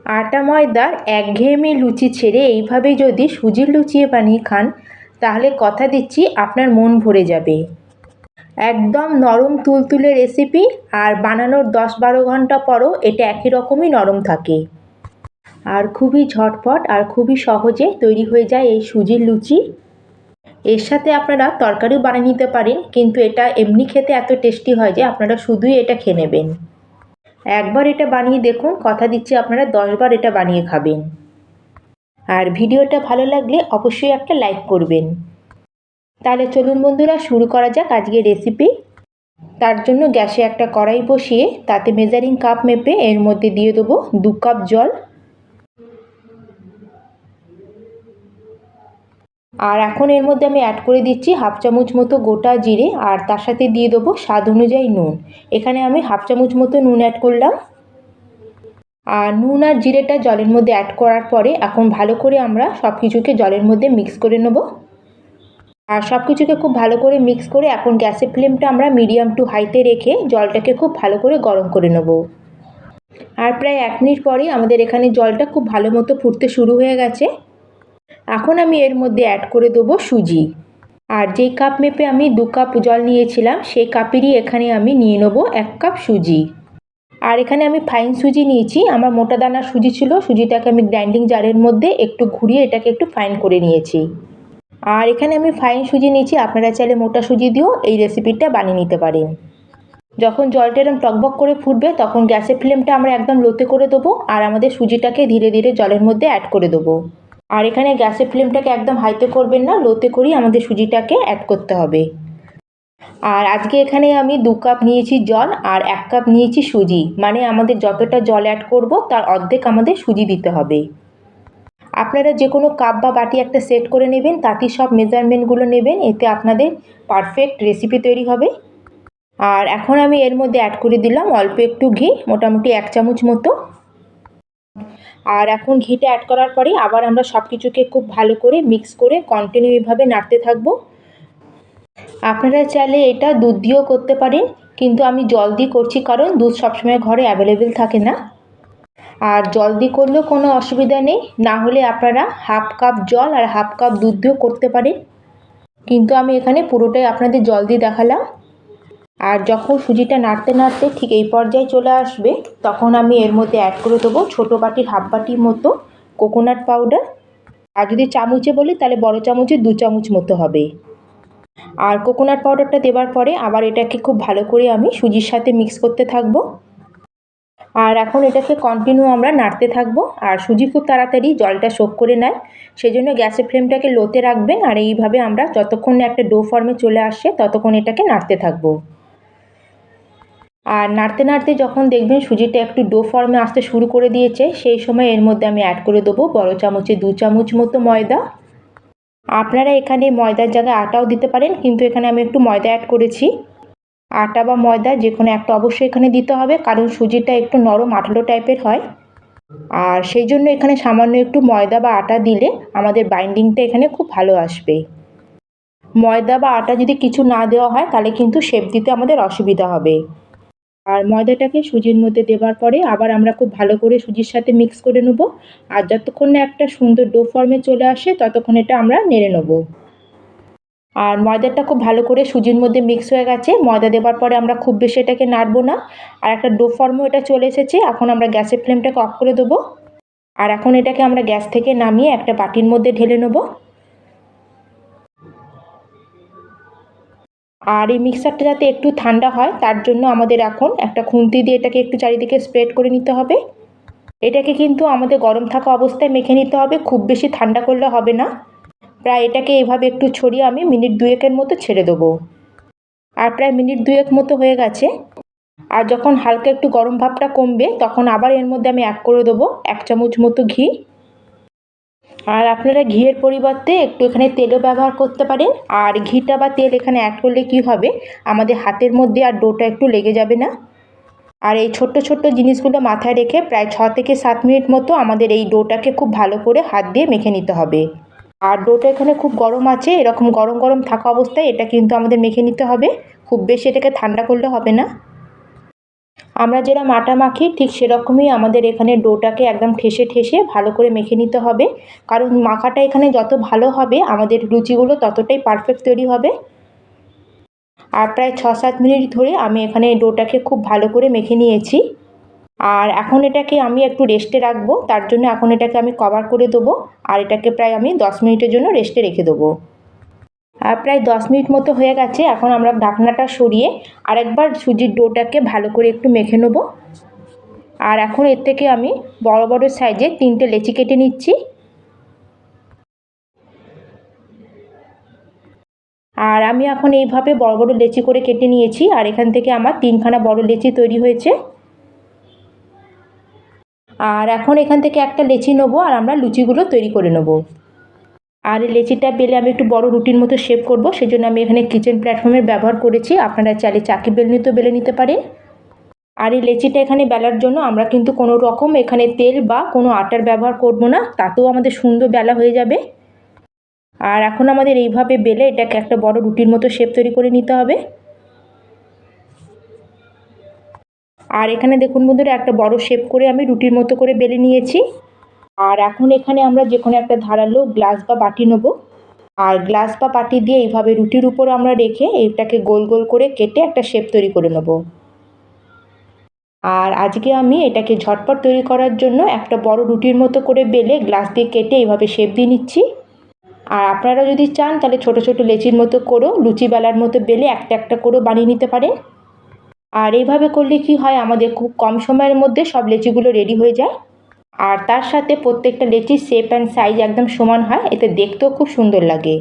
আটা ময়দার একঘেয়েমি লুচি ছেড়ে এইভাবে যদি সুজির লুচি বানিয়ে খান তাহলে কথা দিচ্ছি আপনার মন ভরে যাবে। একদম নরম তুলতুলে রেসিপি, আর বানানোর 10-12 ঘন্টা পরও এটা একই রকমই নরম থাকে। আর খুবই ঝটপট আর খুবই সহজে তৈরি হয়ে যায় এই সুজির লুচি। এর সাথে আপনারা তরকারিও বানিয়ে নিতে পারেন, কিন্তু এটা এমনি খেতে এত টেস্টি হয় যে আপনারা শুধুই এটা খেয়ে নেবেন। একবার এটা বানিয়ে দেখুন, কথা দিচ্ছি আপনারা 10 বার এটা বানিয়ে খাবেন। আর ভিডিওটা ভালো লাগলে অবশ্যই একটা লাইক করবেন। তাহলে চলুন বন্ধুরা, শুরু করা যাক আজকের রেসিপি। তার জন্য গ্যাসে একটা কড়াই বসিয়ে তাতে মেজারিং কাপ মেপে এর মধ্যে দিয়ে দেবো 2 কাপ জল। আর এখন এর মধ্যে আমি অ্যাড করে দিচ্ছি হাফ চামচ মতো গোটা জিরে, আর তার সাথে দিয়ে দেবো স্বাদ অনুযায়ী নুন। এখানে আমি হাফ চামচ মতো নুন অ্যাড করলাম। আর নুন আর জিরেটা জলের মধ্যে অ্যাড করার পরে এখন ভালো করে আমরা সব কিছুকে জলের মধ্যে মিক্স করে নেব। আর সব কিছুকে খুব ভালো করে মিক্স করে এখন গ্যাসের ফ্লেমটা আমরা মিডিয়াম টু হাইতে রেখে জলটাকে খুব ভালো করে গরম করে নেব। আর প্রায় 1 মিনিট পরেই আমাদের এখানে জলটা খুব ভালো মতো ফুটতে শুরু হয়ে গেছে। এখন আমি এর মধ্যে অ্যাড করে দেবো সুজি। আর যেই কাপ মেপে আমি 2 কাপ জল নিয়েছিলাম সেই কাপেরই এখানে আমি নিয়ে নেব 1 কাপ সুজি। আর এখানে আমি ফাইন সুজি নিয়েছি, আমার মোটা দানার সুজি ছিল, সুজিটাকে আমি গ্রাইন্ডিং জারের মধ্যে একটু ঘুরিয়ে এটাকে একটু ফাইন করে নিয়েছি। আর এখানে আমি ফাইন সুজি নিয়েছি, আপনারা চাইলে মোটা সুজি দিয়েও এই রেসিপিটা বানিয়ে নিতে পারেন। যখন জলটা এরকম টকবক করে ফুটবে তখন গ্যাসের ফ্লেমটা আমরা একদম লোতে করে দেবো, আর আমাদের সুজিটাকে ধীরে ধীরে জলের মধ্যে অ্যাড করে দেবো। আর এখানে গ্যাসের ফ্লেমটাকে একদম হাইতে করবেন না, লোতে করেই আমাদের সুজিটাকে অ্যাড করতে হবে। আর আজকে এখানে আমি 2 কাপ নিয়েছি জল আর 1 কাপ নিয়েছি সুজি, মানে আমাদের যতটা জল অ্যাড করব তার অর্ধেক আমাদের সুজি দিতে হবে। আপনারা যে কোনো কাপ বা বাটি একটা সেট করে নেবেন, তাতেই সব মেজারমেন্টগুলো নেবেন, এতে আপনাদের পারফেক্ট রেসিপি তৈরি হবে। আর এখন আমি এর মধ্যে অ্যাড করে দিলাম অল্প একটু ঘি, মোটামুটি 1 চামচ মতো। আর এখন ঘিটা অ্যাড করার পরে আবার আমরা সব কিছুকে খুব ভালো করে মিক্স করে কন্টিনিউ এভাবে নাড়তে থাকবো। আপনারা চাইলে এটা দুধ দিয়েও করতে পারেন, কিন্তু আমি জল দিয়ে করছি কারণ দুধ সবসময় ঘরে অ্যাভেলেবেল থাকে না। আর জল দিয়ে করলেও কোনো অসুবিধা নেই, না হলে আপনারা হাফ কাপ জল আর হাফ কাপ দুধ দিয়েও করতে পারেন, কিন্তু আমি এখানে পুরোটাই আপনাদের জল দিয়ে দেখালাম। আর যখন সুজিটা নাড়তে নাড়তে ঠিক এই পর্যায়ে চলে আসবে তখন আমি এর মধ্যে অ্যাড করে দেবো ছোটো বাটির হাফ বাটির মতো কোকোনাট পাউডার। আর যদি চামচে বলি তাহলে বড় চামচে 2 চামচ মতো হবে। আর কোকোনাট পাউডারটা দেওয়ার পরে আবার এটাকে খুব ভালো করে আমি সুজির সাথে মিক্স করতে থাকবো। আর এখন এটাকে কন্টিনিউ আমরা নাড়তে থাকবো। আর সুজি খুব তাড়াতাড়ি জলটা শোক করে নেয়, সেজন্য গ্যাসের ফ্লেমটাকে লোতে রাখবেন। আর এইভাবে আমরা যতক্ষণ না একটা ডো ফর্মে চলে আসে ততক্ষণ এটাকে নাড়তে থাকবো। আর নাড়তে নাড়তে যখন দেখবেন সুজিটা একটু ডো ফর্মে আসতে শুরু করে দিয়েছে, সেই সময় এর মধ্যে আমি অ্যাড করে দেবো বড় চামচে 2 চামচ মতো ময়দা। আপনারা এখানে ময়দার জায়গায় আটাও দিতে পারেন, কিন্তু এখানে আমি একটু ময়দা অ্যাড করেছি। আটা বা ময়দা যে কোনো একটা অবশ্যই এখানে দিতে হবে, কারণ সুজিটা একটু নরম আঠালো টাইপের হয়। আর সেই জন্য এখানে সামান্য একটু ময়দা বা আটা দিলে আমাদের বাইন্ডিংটা এখানে খুব ভালো আসবে। ময়দা বা আটা যদি কিছু না দেওয়া হয় তাহলে কিন্তু শেপ দিতে আমাদের অসুবিধা হবে। আর ময়দাটাকে সুজির মধ্যে দেওয়ার পরে আবার আমরা খুব ভালো করে সুজির সাথে মিক্স করে নেব। আর যতক্ষণ না একটা সুন্দর ডো ফর্মে চলে আসে ততক্ষণ এটা আমরা নেড়ে নেব। আর ময়দাটা খুব ভালো করে সুজির মধ্যে মিক্স হয়ে গেছে, ময়দা দেওয়ার পরে আমরা খুব বেশি এটাকে নাড়বো না। আর একটা ডো ফর্মও এটা চলে এসেছে, এখন আমরা গ্যাসের ফ্লেমটাকে অফ করে দেবো। আর এখন এটাকে আমরা গ্যাস থেকে নামিয়ে একটা বাটির মধ্যে ঢেলে নেব। আর এই মিক্সারটা যাতে একটু ঠান্ডা হয় তার জন্য আমাদের এখন একটা খুন্তি দিয়ে এটাকে একটু চারিদিকে স্প্রেড করে নিতে হবে। এটাকে কিন্তু আমাদের গরম থাকা অবস্থায় মেখে নিতে হবে, খুব বেশি ঠান্ডা করলে হবে না। প্রায় এটাকে এইভাবে একটু ছড়িয়ে আমি মিনিট 2-এর মতো ছেড়ে দেবো। আর প্রায় মিনিট 2 মতো হয়ে গেছে। আর যখন হালকা একটু গরম ভাবটা কমবে তখন আবার এর মধ্যে আমি অ্যাড করে দেবো 1 চামচ মতো ঘি। আর আপনারা ঘিয়ের পরিবর্তে একটু এখানে তেলও ব্যবহার করতে পারেন। আর ঘিটা বা তেল এখানে অ্যাড করলে কি হবে, আমাদের হাতের মধ্যে আর ডোটা একটু লেগে যাবে না। আর এই ছোট্ট ছোট্ট জিনিসগুলো মাথায় রেখে প্রায় 6 থেকে 7 মিনিট মতো আমাদের এই ডোটাকে খুব ভালো করে হাত দিয়ে মেখে নিতে হবে। আর ডোটা এখানে খুব গরম আছে, এরকম গরম গরম থাকা অবস্থায় এটা কিন্তু আমাদের মেখে নিতে হবে, খুব বেশি এটাকে ঠান্ডা করলে হবে না। আমরা যেরকম আটা মাখি ঠিক সেরকমই আমাদের এখানে ডোটাকে একদম ঠেসে ঠেসে ভালো করে মেখে নিতে হবে, কারণ মাখাটা এখানে যত ভালো হবে আমাদের লুচিগুলো ততটাই পারফেক্ট তৈরি হবে। আর প্রায় 6-7 মিনিট ধরে আমি এখানে ডোটাকে খুব ভালো করে মেখে নিয়েছি। আর এখন এটাকে আমি একটু রেস্টে রাখবো, তার জন্য এখন এটাকে আমি কভার করে দেবো আর এটাকে প্রায় আমি 10 মিনিটের জন্য রেস্টে রেখে দেবো। আর প্রায় 10 মিনিট মতো হয়ে গেছে। এখন আমরা ঢাকনাটা সরিয়ে আরেকবার সুজির ডোটাকে ভালো করে একটু মেখে নেব। আর এখন এর থেকে আমি বড় বড় সাইজের 3টে লেচি কেটে নিচ্ছি। আর আমি এখন এইভাবে বড় বড় লেচি করে কেটে নিয়েছি আর এখান থেকে আমার 3খানা বড় লেচি তৈরি হয়েছে। আর এখন এখান থেকে একটা লেচি নেবো আর আমরা লুচিগুলো তৈরি করে নেব। আর এই লেচিটা বেলে আমি একটু বড় রুটির মতো শেপ করব, সেজন্য আমি এখানে কিচেন প্ল্যাটফর্মের ব্যবহার করেছি। আপনারা চাইলে চাকি বেলনিতেও বেলে নিতে পারেন। আর এই লেচিটা এখানে বেলার জন্য আমরা কিন্তু কোনো রকম এখানে তেল বা কোনো আটার ব্যবহার করব না, তাতেও আমাদের সুন্দর বেলা হয়ে যাবে। আর এখন আমাদের এইভাবে বেলে এটাকে একটা বড় রুটির মতো শেপ তৈরি করে নিতে হবে। আর এখানে দেখুন বন্ধুরা, একটা বড় শেপ করে আমি রুটির মতো করে বেলে নিয়েছি। আর এখন এখানে আমরা যে কোনো একটা ধারালো গ্লাস বা বাটি নেব। আর গ্লাস বা বাটি দিয়ে এইভাবে রুটির উপর আমরা রেখে এটাকে গোল গোল করে কেটে একটা শেপ তৈরি করে নেব। আর আজকে আমি এটাকে ঝটপট তৈরি করার জন্য একটা বড় রুটির মতো করে বেলে গ্লাস দিয়ে কেটে এইভাবে শেপ দিয়ে নিচ্ছি। আর আপনারা যদি চান তাহলে ছোট ছোট লেচির মতো করেও লুচি বেলার মতো বেলে একটা একটা করেও বানিয়ে নিতে পারেন। আর এইভাবে করলে কি হয়, আমাদের খুব কম সময়ের মধ্যে সব লেচিগুলো রেডি হয়ে যায়। আর তার সাথে প্রত্যেকটা লেচির শেপ অ্যান্ড সাইজ একদম সমান হয়, এতে দেখতেও খুব সুন্দর লাগে।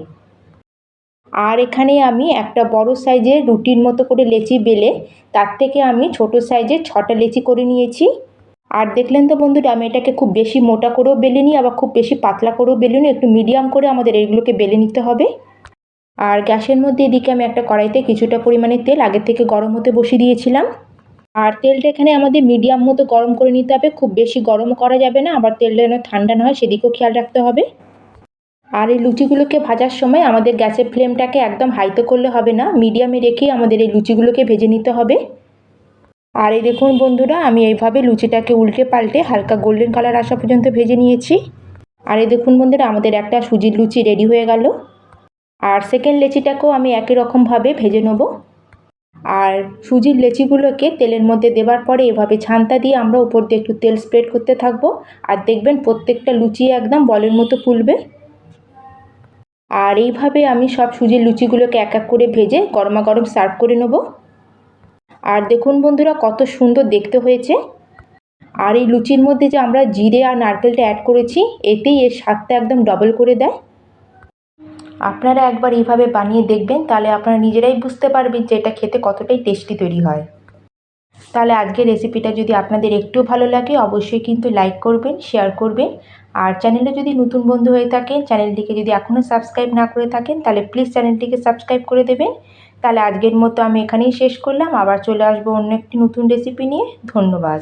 আর এখানে আমি একটা বড় সাইজের রুটির মতো করে লেচি বেলে তার থেকে আমি ছোট সাইজের 6টা লেচি করে নিয়েছি। আর দেখলেন তো বন্ধুরা, আমি এটাকে খুব বেশি মোটা করেও বেলিনি আবার খুব বেশি পাতলা করেও বেলিনি, একটু মিডিয়াম করে আমাদের এইগুলোকে বেলে নিতে হবে। আর গ্যাসের মধ্যে এদিকে আমি একটা কড়াইতে কিছুটা পরিমাণে তেল আগে থেকে গরম হতে বসিয়ে দিয়েছিলাম। আর তেলটা এখানে আমাদের মিডিয়াম মতো গরম করে নিতে হবে, খুব বেশি গরম করা যাবে না, আবার তেলটা যেন ঠান্ডা না হয় সেদিকেও খেয়াল রাখতে হবে। আর এই লুচিগুলোকে ভাজার সময় আমাদের গ্যাসের ফ্লেমটাকে একদম হাইতে করলে হবে না, মিডিয়ামে রেখেই আমাদের এই লুচিগুলোকে ভেজে নিতে হবে। আর এই দেখুন বন্ধুরা, আমি এইভাবে লুচিটাকে উল্টে পাল্টে হালকা গোল্ডেন কালার আসা পর্যন্ত ভেজে নিয়েছি। আর এই দেখুন বন্ধুরা, আমাদের একটা সুজির লুচি রেডি হয়ে গেল। আর সেকেন্ড লেচিটাকেও আমি একই রকমভাবে ভেজে নেব। আর সুজির লেচিগুলোকে তেলের মধ্যে দেওয়ার পরে এভাবে ছান্তা দিয়ে আমরা উপর দিয়ে একটু তেল স্প্রেড করতে থাকবো। আর দেখবেন প্রত্যেকটা লুচি একদম বলের মতো ফুলবে। আর এইভাবে আমি সব সুজির লুচিগুলোকে এক এক করে ভেজে গরমা গরম সার্ভ করে নেব। আর দেখুন বন্ধুরা, কত সুন্দর দেখতে হয়েছে। আর এই লুচির মধ্যে যে আমরা জিরে আর নারকেলটা অ্যাড করেছি, এতেই এর স্বাদটা একদম ডবল করে দেয়। আপনারা একবার এইভাবে বানিয়ে দেখবেন, তাহলে আপনারা নিজেরাই বুঝতে পারবেন যে এটা খেতে কতটাই টেস্টি তৈরি হয়। তাহলে আজকের রেসিপিটা যদি আপনাদের একটু ভালো লাগে অবশ্যই কিন্তু লাইক করবেন, শেয়ার করবেন। আর চ্যানেলে যদি নতুন বন্ধু হয়ে থাকেন, চ্যানেলটিকে যদি এখনও সাবস্ক্রাইব না করে থাকেন তাহলে প্লিজ চ্যানেলটিকে সাবস্ক্রাইব করে দেবেন। তাহলে আজকের মতো আমি এখানেই শেষ করলাম, আবার চলে আসবো অন্য একটি নতুন রেসিপি নিয়ে। ধন্যবাদ।